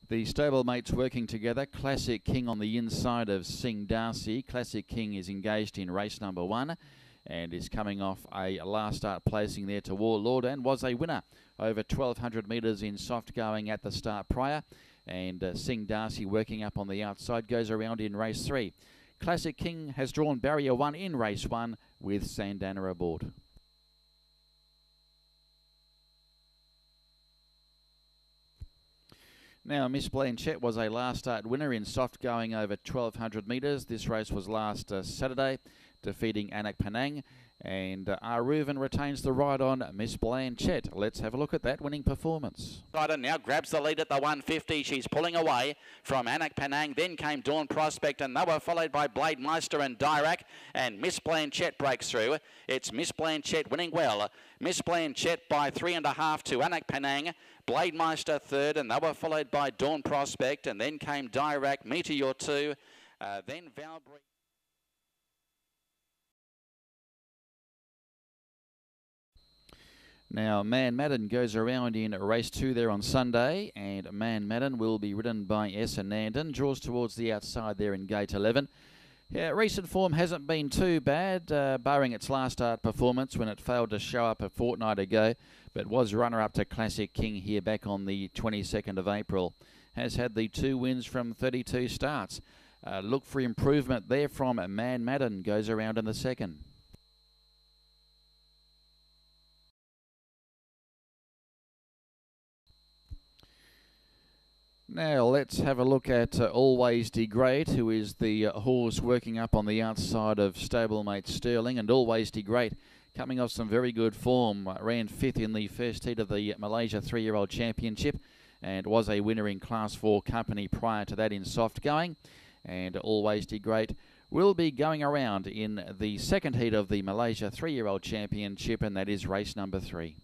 The stablemates working together. Classic King on the inside of Sing Darcy. Classic King is engaged in race number 1 and is coming off a last start placing there to Warlord and was a winner over 1,200 metres in soft going at the start prior. And Sing Darcy working up on the outside goes around in race 3. Classic King has drawn barrier 1 in race 1 with Sandana aboard. Now, Miss Blanchett was a last start winner in soft going over 1,200 metres. This race was last Saturday, defeating Anak Penang. And Reuven retains the ride on Miss Blanchett. Let's have a look at that winning performance. Rider now grabs the lead at the 150. She's pulling away from Anak Penang. Then came Dawn Prospect, and they were followed by Blade Meister and Dirac. And Miss Blanchett breaks through. It's Miss Blanchett winning well. Miss Blanchett by 3.5 to Anak Penang. Blade Meister third, and they were followed by Dawn Prospect. And then came Dirac, Meteor 2, then Valbree. Now, Man Madden goes around in race 2 there on Sunday, and Man Madden will be ridden by S. Anandan. Draws towards the outside there in gate 11. Yeah, recent form hasn't been too bad, barring its last start performance when it failed to show up a fortnight ago, but was runner-up to Classic King here back on the 22nd of April. Has had the 2 wins from 32 starts. Look for improvement there from Man Madden, goes around in the second. Now let's have a look at Always Degrade, who is the horse working up on the outside of stablemate Sterling. And Always Degrade coming off some very good form. Ran 5th in the first heat of the Malaysia 3-year-old championship and was a winner in Class 4 company prior to that in soft going. And Always Degrade will be going around in the second heat of the Malaysia 3-year-old championship, and that is race number 3.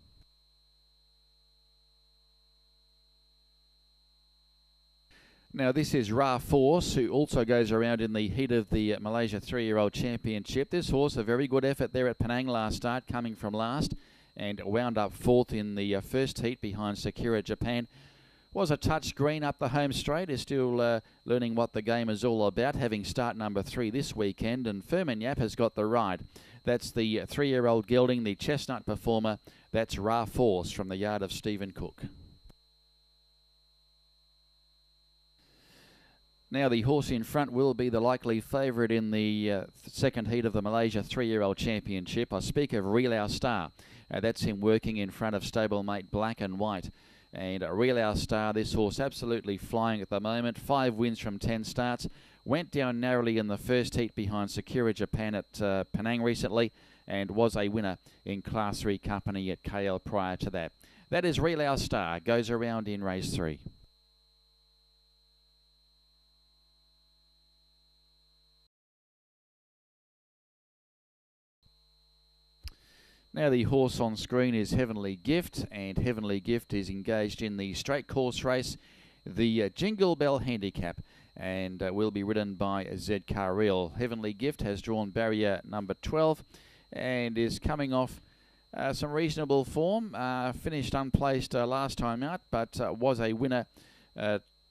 Now this is Ra Force, who also goes around in the heat of the Malaysia 3-year-old championship. This horse, a very good effort there at Penang last start, coming from last, and wound up 4th in the first heat behind Sakura Japan. Was a touch green up the home straight, is still learning what the game is all about, having start number 3 this weekend, and Furman Yap has got the ride. That's the 3-year-old gelding, the chestnut performer. That's Ra Force from the yard of Stephen Cook. Now the horse in front will be the likely favourite in the second heat of the Malaysia 3-year-old championship. I speak of Real Star. That's him working in front of stablemate Black and White. And Real Star, this horse absolutely flying at the moment. 5 wins from 10 starts. Went down narrowly in the first heat behind Sakura Japan at Penang recently, and was a winner in Class 3 company at KL prior to that. That is Real Star. Goes around in race 3. Now the horse on screen is Heavenly Gift, and Heavenly Gift is engaged in the straight course race, the Jingle Bell Handicap, and will be ridden by Z Carril. Heavenly Gift has drawn barrier number 12 and is coming off some reasonable form. Finished unplaced last time out, but was a winner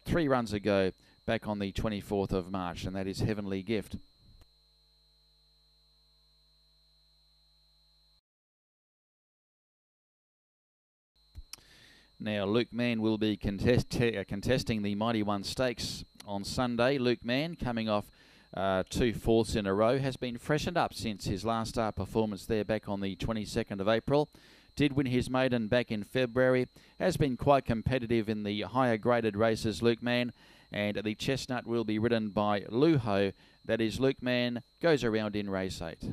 3 runs ago back on the 24th of March, and that is Heavenly Gift. Now, Luke Mann will be contesting the Mighty One Stakes on Sunday. Luke Mann, coming off 2 fourths in a row, has been freshened up since his last start performance there back on the 22nd of April. Did win his maiden back in February. Has been quite competitive in the higher graded races, Luke Mann. And the chestnut will be ridden by Luho. That is Luke Mann, goes around in race 8.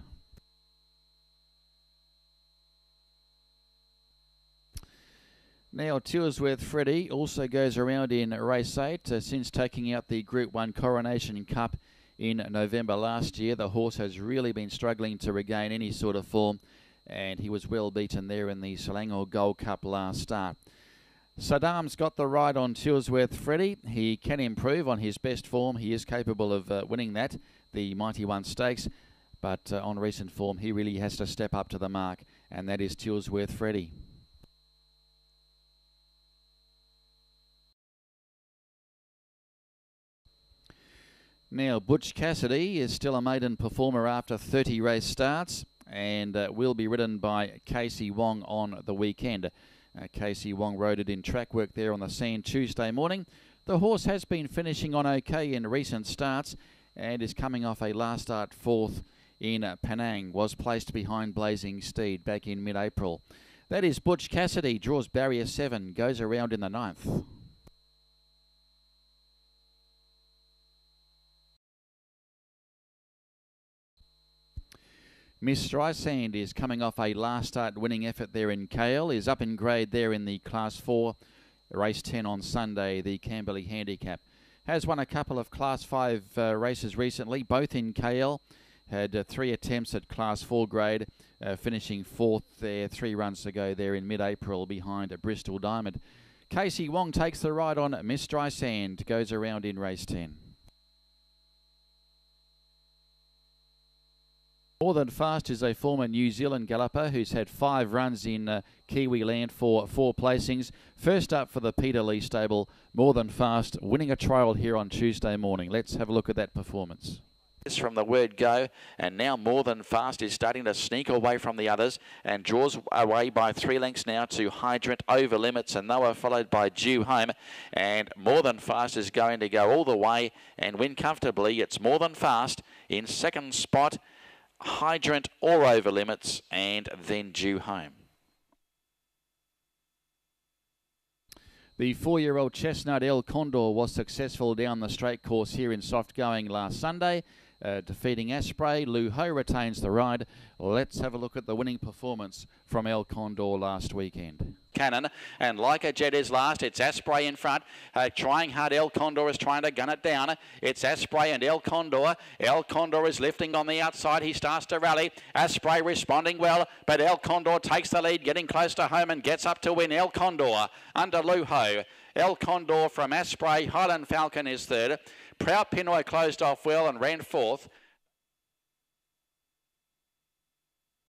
Now, Tilsworth Freddie also goes around in race 8 since taking out the Group 1 Coronation Cup in November last year. The horse has really been struggling to regain any sort of form, and he was well beaten there in the Selangor Gold Cup last start. Saddam's got the ride on Tilsworth Freddie. He can improve on his best form. He is capable of winning that, the Mighty One Stakes, but on recent form he really has to step up to the mark, and that is Tilsworth Freddie. Now, Butch Cassidy is still a maiden performer after 30 race starts and will be ridden by Casey Wong on the weekend. Casey Wong rode it in track work there on the sand Tuesday morning. The horse has been finishing on okay in recent starts and is coming off a last start fourth in Penang. Was placed behind Blazing Steed back in mid-April. That is Butch Cassidy, draws barrier 7, goes around in the 9th. Miss Streisand is coming off a last start winning effort there in Kale, is up in grade there in the Class 4, race 10 on Sunday, the Camberley Handicap. Has won a couple of Class 5 races recently, both in Kale. Had 3 attempts at Class 4 grade, finishing 4th there 3 runs to go there in mid-April behind Bristol Diamond. Casey Wong takes the ride on Miss Streisand, goes around in race 10. More Than Fast is a former New Zealand galloper who's had 5 runs in Kiwi land for 4 placings. First up for the Peter Lee stable, More Than Fast, winning a trial here on Tuesday morning. Let's have a look at that performance. From the word go, and now More Than Fast is starting to sneak away from the others and draws away by 3 lengths now to Hydrant Over Limits, and they are followed by Due Home, and More Than Fast is going to go all the way and win comfortably. It's More Than Fast in second spot, Hydrant or Over Limits, and then Due Home. The 4-year-old chestnut El Condor was successful down the straight course here in soft going last Sunday, defeating Asprey. Lu Ho retains the ride. Let's have a look at the winning performance from El Condor last weekend. Cannon, and like a jet is last, it's Asprey in front, trying hard. El Condor is trying to gun it down. It's Asprey and El Condor. El Condor is lifting on the outside. He starts to rally. Asprey responding well, but El Condor takes the lead, getting close to home and gets up to win. El Condor under Luho. El Condor from Asprey. Highland Falcon is third. Proud Pinoy closed off well and ran 4th.